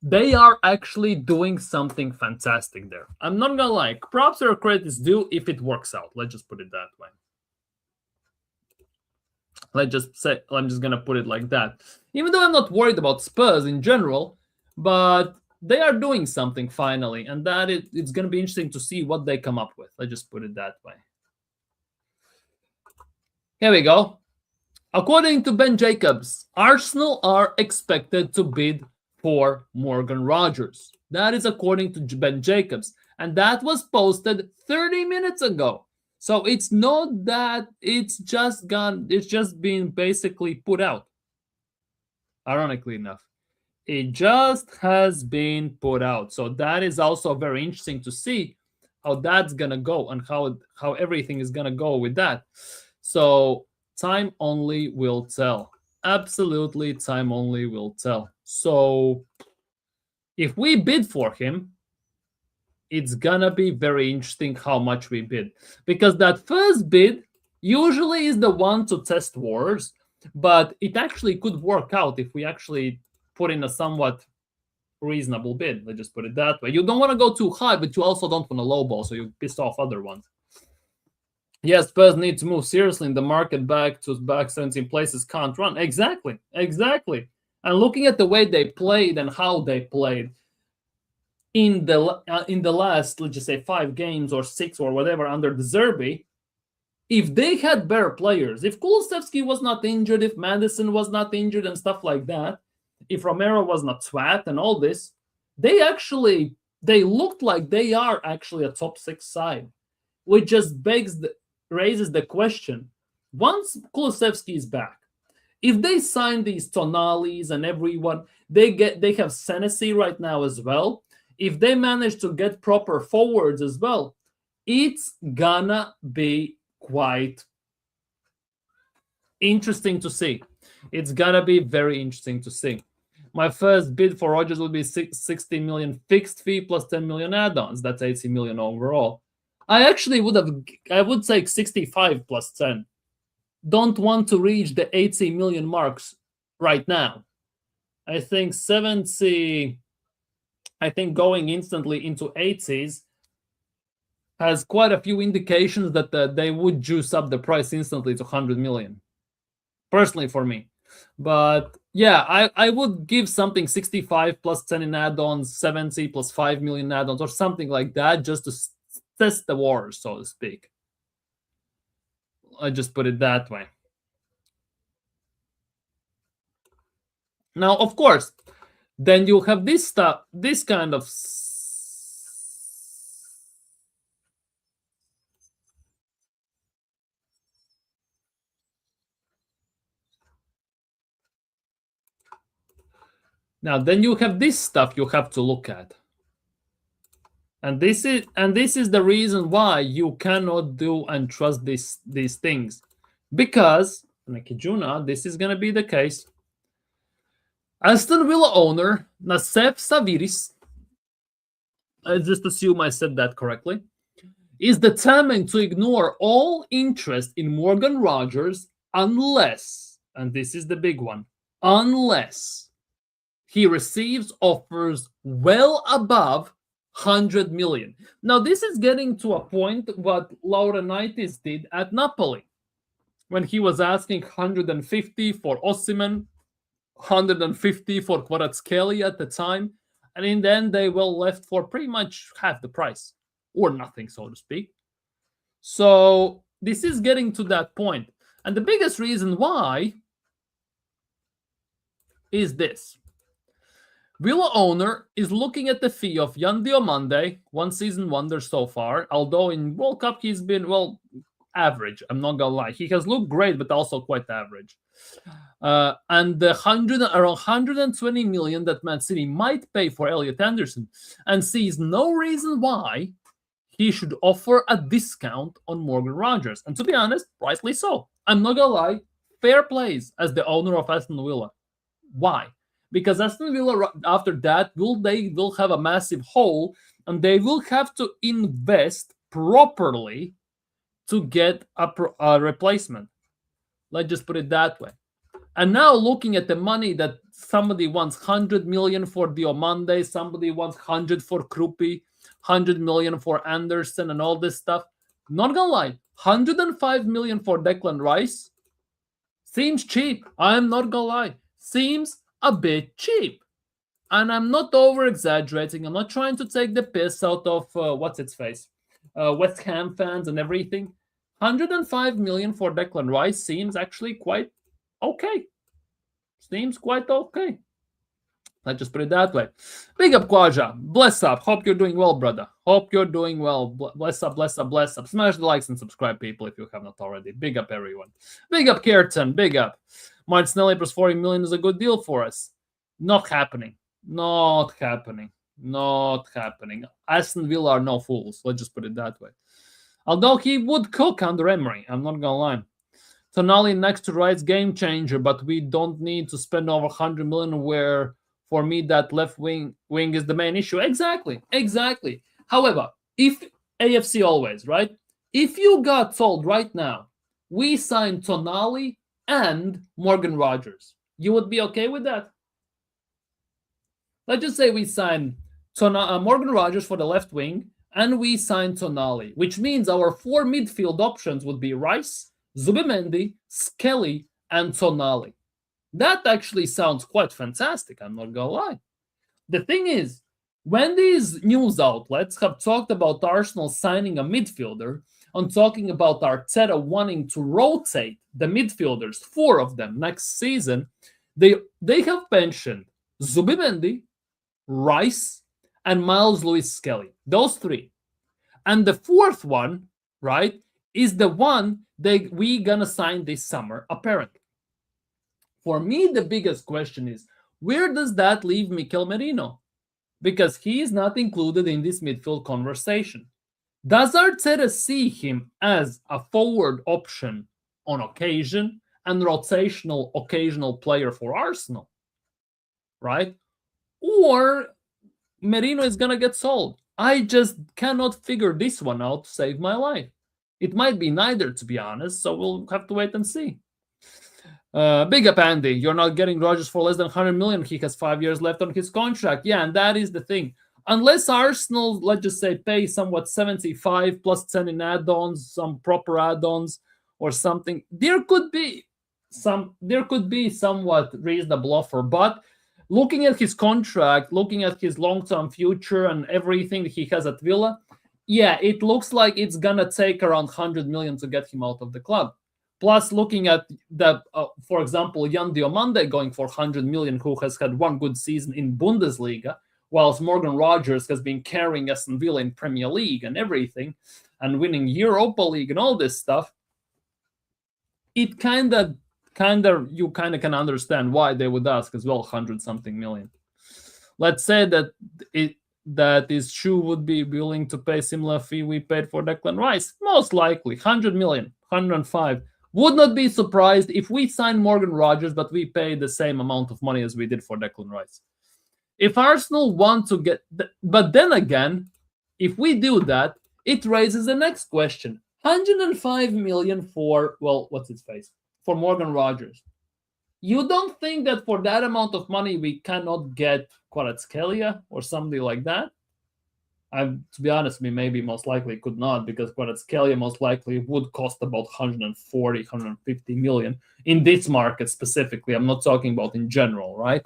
they are actually doing something fantastic there. I'm not gonna lie, props or credit is due if it works out. Let's just put it that way. I'm just gonna put it like that. Even though I'm not worried about Spurs in general, but they are doing something finally, and that it's gonna be interesting to see what they come up with. Let's just put it that way. Here we go. According to Ben Jacobs, Arsenal are expected to bid for Morgan Rogers. That is according to Ben Jacobs. And that was posted 30 minutes ago. So it's not that it's just been basically put out. Ironically enough. It just has been put out. So that is also very interesting to see how that's going to go and how everything is going to go with that. So time only will tell. Absolutely, time only will tell. So if we bid for him, it's gonna be very interesting how much we bid. Because that first bid usually is the one to test waters, but it actually could work out if we actually put in a somewhat reasonable bid. Let's just put it that way. You don't want to go too high, but you also don't want to lowball, so you piss off other ones. Yes, Spurs need to move seriously in the market. Back 17 places can't run. Exactly. And looking at the way they played and how they played in the last, let's just say 5 games or 6 or whatever under the Zerbi, if they had better players, if Kulusevski was not injured, if Madison was not injured and stuff like that, if Romero was not swat and all this, they looked like they are actually a top 6 side, which just raises the question, once Kulusevski is back, if they sign these Tonalis and everyone, they have Senesi right now as well. If they manage to get proper forwards as well, it's gonna be quite interesting to see. It's gonna be very interesting to see. My first bid for Rodgers will be 60 million fixed fee plus 10 million add-ons. That's 80 million overall. I would say 65 plus 10. Don't want to reach the 80 million marks right now. I think 70, going instantly into 80s has quite a few indications that they would juice up the price instantly to 100 million. Personally for me. But yeah, I would give something 65 plus 10 in add-ons, 70 plus 5 million add-ons or something like that just to test the waters, so to speak. I just put it that way. Now, of course, then you have this stuff, this kind of now then you have this stuff you have to look at. And this is the reason why you cannot do and trust these things. Because, Nakijuna, this is going to be the case. Aston Villa owner, Nassef Saviris, I just assume I said that correctly, is determined to ignore all interest in Morgan Rogers unless, and this is the big one, unless he receives offers well above 100 million. Now, this is getting to a point what Laurinaitis did at Napoli when he was asking 150 for Osimhen, 150 for Kvaratskhelia at the time, and in the end they were left for pretty much half the price, or nothing, so to speak. So this is getting to that point. And the biggest reason why is this. Villa owner is looking at the fee of Yan Diomande, one season wonder so far, although in World Cup he's been, average. I'm not gonna lie. He has looked great, but also quite average. And the around 120 million that Man City might pay for Elliot Anderson, and sees no reason why he should offer a discount on Morgan Rogers. And to be honest, rightly so. I'm not gonna lie, fair plays as the owner of Aston Villa. Why? Because Aston Villa, after that, they will have a massive hole, and they will have to invest properly to get a replacement. Let's just put it that way. And now looking at the money that somebody wants 100 million for Diomande, somebody wants 100 for Krupi, 100 million for Anderson and all this stuff. Not gonna lie, 105 million for Declan Rice seems cheap. I'm not gonna lie. Seems a bit cheap. And I'm not over exaggerating. I'm not trying to take the piss out of what's its face, West Ham fans and everything. 105 million for Declan Rice seems actually quite okay. Seems quite okay. Let's just put it that way. Big up, Quaja. Bless up. Hope you're doing well, brother. Hope you're doing well. Bless up, bless up, bless up. Smash the likes and subscribe, people, if you have not already. Big up, everyone. Big up, Kierton. Big up. Martinelli plus 40 million is a good deal for us. Not happening. Not happening. Not happening. Aston Villa are no fools. Let's just put it that way. Although he would cook under Emery. I'm not going to lie. Tonali next to Rice, game changer, but we don't need to spend over 100 million where, for me, that left wing is the main issue. Exactly. However, if AFC always, right? If you got told right now, we signed Tonali and Morgan Rogers, you would be okay with that? Let's just say we signed Morgan Rogers for the left wing and we signed Tonali, which means our 4 midfield options would be Rice, Zubimendi, Skelly, and Tonali. That actually sounds quite fantastic, I'm not gonna lie. The thing is, when these news outlets have talked about Arsenal signing a midfielder and talking about Arteta wanting to rotate the midfielders, 4 of them next season, they have mentioned Zubimendi, Rice, and Miles Lewis Skelly. Those 3. And the 4th one, right, is the one that we gonna sign this summer, apparently. For me, the biggest question is, where does that leave Mikel Merino? Because he is not included in this midfield conversation. Does Arteta see him as a forward option on occasion and rotational occasional player for Arsenal? Right? Or Merino is gonna get sold. I just cannot figure this one out to save my life. It might be neither, to be honest, so we'll have to wait and see. Big up, Andy. You're not getting Rodgers for less than 100 million. He has 5 years left on his contract. Yeah, and that is the thing. Unless Arsenal, let's just say, pay somewhat 75 plus 10 in add-ons, some proper add-ons or something, there could be somewhat reasonable offer. But looking at his contract, looking at his long-term future and everything he has at Villa, yeah, it looks like it's gonna take around 100 million to get him out of the club. Plus, looking at that, for example, Jan Diomande going for 100 million, who has had 1 good season in Bundesliga, whilst Morgan Rogers has been carrying Aston Villa in Premier League and everything, and winning Europa League and all this stuff. It you kind of can understand why they would ask as well 100-something million. Let's say that his shoe would be willing to pay similar fee we paid for Declan Rice. Most likely 100 million, 105. Would not be surprised if we signed Morgan Rogers, but we paid the same amount of money as we did for Declan Rice. If Arsenal want to get, but then again, if we do that, it raises the next question: 105 million for, well, what's his face? For Morgan Rogers. You don't think that for that amount of money we cannot get Kvaratskhelia or somebody like that? To be honest with me, maybe most likely could not, because Kvaratskhelia most likely would cost about 140, 150 million in this market specifically. I'm not talking about in general, right?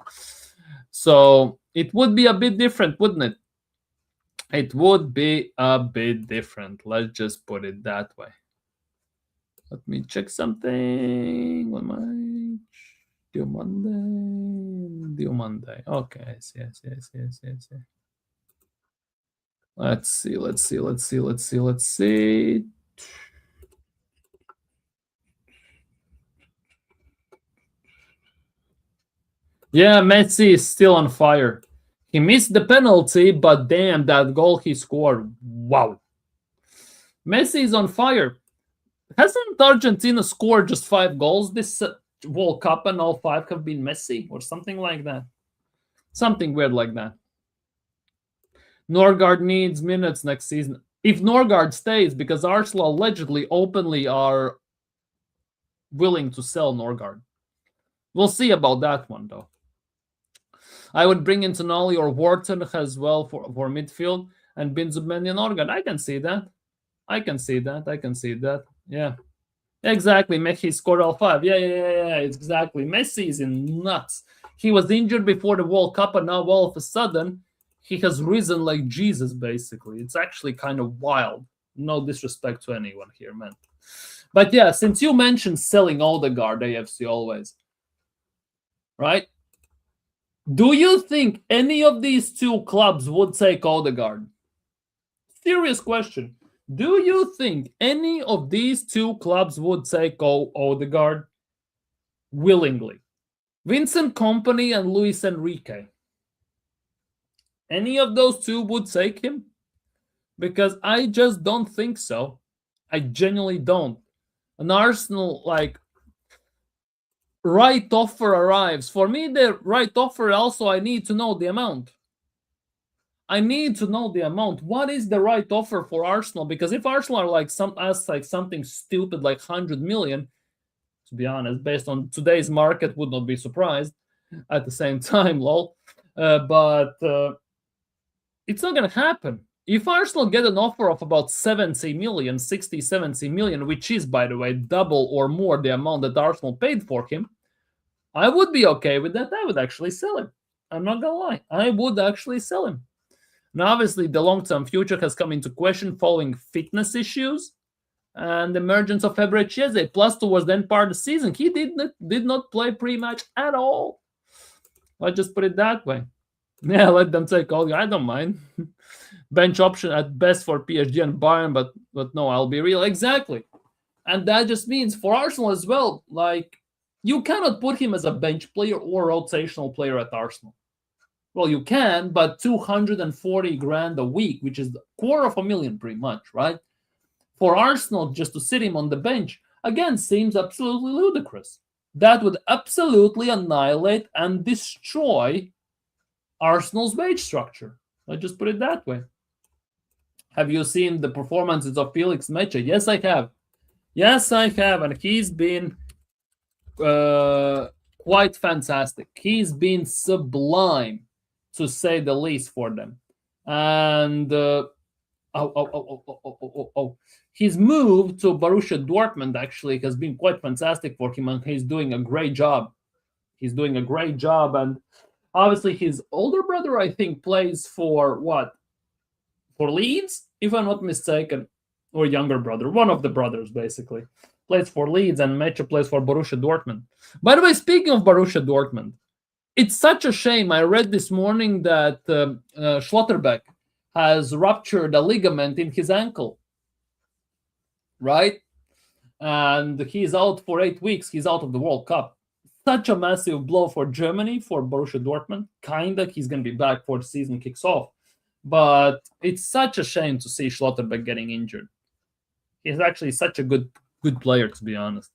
So it would be a bit different, wouldn't it? It would be a bit different. Let's just put it that way. Let me check something. What am I? Diomande. Okay, yes. Let's see. Yeah, Messi is still on fire. He missed the penalty, but damn, that goal he scored. Wow. Messi is on fire. Hasn't Argentina scored just 5 goals this World Cup, and all 5 have been Messi or something like that? Something weird like that. Norgard needs minutes next season. If Norgard stays, because Arsenal allegedly openly are willing to sell Norgard. We'll see about that one, though. I would bring in Tonali or Wharton as well for midfield, and Binzumendi and Odegaard. I can see that. I can see that. Yeah. Exactly. Messi scored all 5. Yeah. Exactly. Messi is in nuts. He was injured before the World Cup, and now all of a sudden, he has risen like Jesus, basically. It's actually kind of wild. No disrespect to anyone here, man. But yeah, since you mentioned selling Odegaard, AFC always, right? Do you think any of these 2 clubs would take Odegaard? Serious question. Do you think any of these 2 clubs would take Odegaard willingly? Vincent Kompany and Luis Enrique. Any of those 2 would take him? Because I just don't think so. I genuinely don't. An Arsenal, right offer arrives. For me, the right offer also, I need to know the amount. I need to know the amount. What is the right offer for Arsenal? Because if Arsenal are something stupid like 100 million, to be honest, based on today's market, would not be surprised. At the same time, lol. But it's not going to happen. If Arsenal get an offer of about 70 million, 60, 70 million, which is, by the way, double or more the amount that Arsenal paid for him, I would be okay with that. I would actually sell him. I'm not going to lie. I would actually sell him. Now, obviously, the long-term future has come into question following fitness issues and the emergence of Ebre Chieze. Plus, towards the end part of the season, he did not play pre-match at all. Let's just put it that way. Yeah, let them take all. I don't mind. Bench option at best for PSG and Bayern, but no, I'll be real. Exactly. And that just means for Arsenal as well, you cannot put him as a bench player or rotational player at Arsenal. Well, you can, but 240 grand a week, which is $250,000 pretty much, right? For Arsenal, just to sit him on the bench, again, seems absolutely ludicrous. That would absolutely annihilate and destroy Arsenal's wage structure. Let's just put it that way. Have you seen the performances of Felix Mecha? Yes, I have. And he's been quite fantastic. He's been sublime, to say the least, for them. And his move to Borussia Dortmund actually has been quite fantastic for him, and he's doing a great job. And obviously his older brother, I think, plays for Leeds, if I'm not mistaken, or younger brother, one of the brothers basically, plays for Leeds, and Mecha plays for Borussia Dortmund. By the way, speaking of Borussia Dortmund, it's such a shame. I read this morning that Schlotterbeck has ruptured a ligament in his ankle, right? And he's out for 8 weeks. He's out of the World Cup. Such a massive blow for Germany, for Borussia Dortmund. He's going to be back before the season kicks off. But it's such a shame to see Schlotterbeck getting injured. He's actually such a good player, to be honest.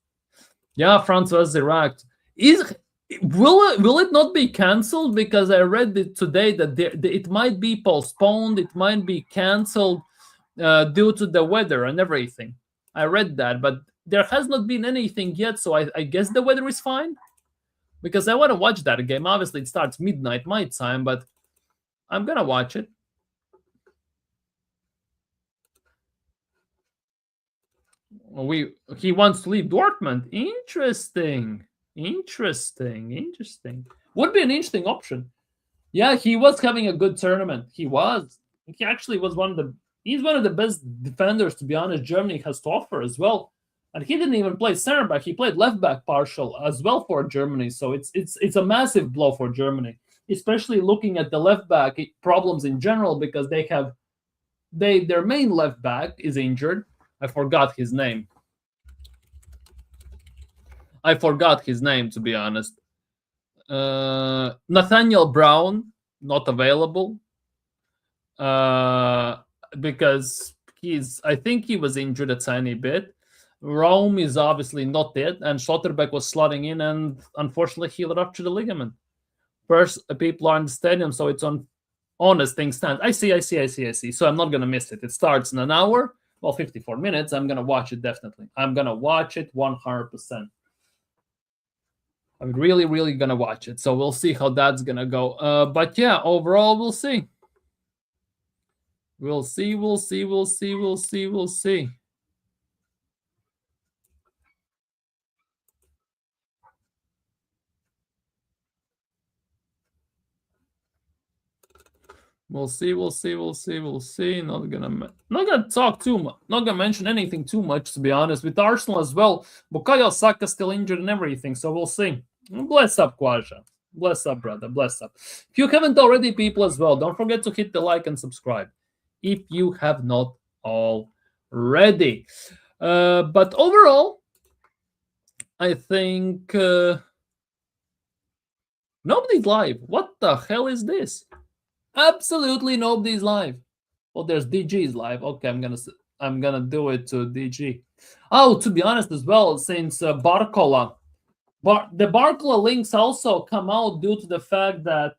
Yeah, Francois Zirac. Will it not be cancelled? Because I read it today that it might be postponed. It might be cancelled due to the weather and everything. I read that, but there has not been anything yet, so I guess the weather is fine. Because I want to watch that game. Obviously, it starts midnight my time, but I'm going to watch it. He wants to leave Dortmund. Interesting. Would be an interesting option. Yeah, he was having a good tournament. He actually was he's one of the best defenders, to be honest, Germany has to offer as well. And he didn't even play center back. He played left back partial as well for Germany. So it's a massive blow for Germany, especially looking at the left back problems in general, because their main left back is injured. I forgot his name, to be honest. Nathaniel Brown, not available. Because I think he was injured a tiny bit. Rome is obviously not it, and Schlotterbeck was slotting in, and unfortunately he ruptured the ligament. First, people are in the stadium, so it's on honest thing stands. I see. So I'm not gonna miss it. It starts in an hour, well, 54 minutes. I'm gonna watch it definitely. I'm gonna watch it 100%. I'm really, really gonna watch it. So we'll see how that's gonna go. But yeah, overall, we'll see. We'll see. We'll see. Not gonna talk too much. Not gonna mention anything too much, to be honest. With Arsenal as well, Bukayo Saka still injured and everything, so we'll see. Bless up, Quasha. Bless up, brother. Bless up. If you haven't already, people as well, don't forget to hit the like and subscribe. If you have not already. But overall, I think nobody's live. What the hell is this? Absolutely nobody's live. Oh, there's DG's live. Okay, I'm gonna do it to DG. Oh, to be honest as well, since Barcola, the Barcola links also come out due to the fact that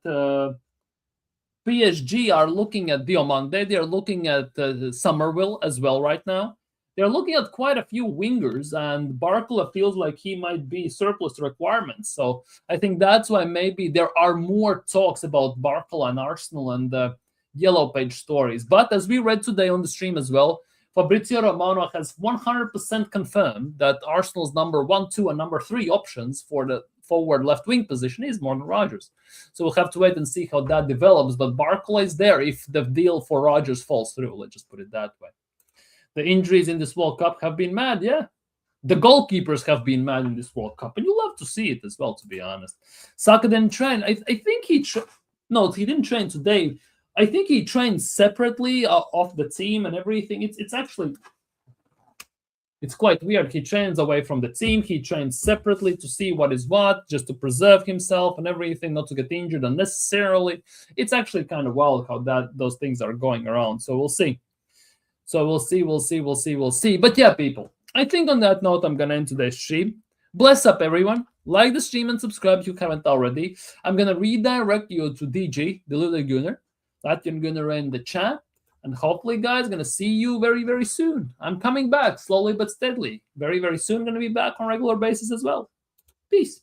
PSG are looking at Diomande. They're looking at Somerville as well right now. They're looking at quite a few wingers, and Barcola feels like he might be surplus requirements. So I think that's why maybe there are more talks about Barcola and Arsenal and the Yellow Page stories. But as we read today on the stream as well, Fabrizio Romano has 100% confirmed that Arsenal's number 1, 2, and number 3 options for the forward left wing position is Morgan Rogers. So we'll have to wait and see how that develops. But Barcola is there if the deal for Rogers falls through. Let's just put it that way. The injuries in this World Cup have been mad, yeah. The goalkeepers have been mad in this World Cup, and you love to see it as well, to be honest. Saka didn't train. I think he didn't train today. I think he trained separately off the team and everything. It's actually quite weird. He trains away from the team. He trains separately to see what is what, just to preserve himself and everything, not to get injured unnecessarily. It's actually kind of wild how those things are going around. So we'll see. We'll see. But yeah, people, I think on that note, I'm going to end today's stream. Bless up, everyone. Like the stream and subscribe if you haven't already. I'm going to redirect you to DG, the little Gunner, Latvian Gunner in the chat. And hopefully, guys, going to see you very, very soon. I'm coming back slowly but steadily. Very, very soon, going to be back on a regular basis as well. Peace.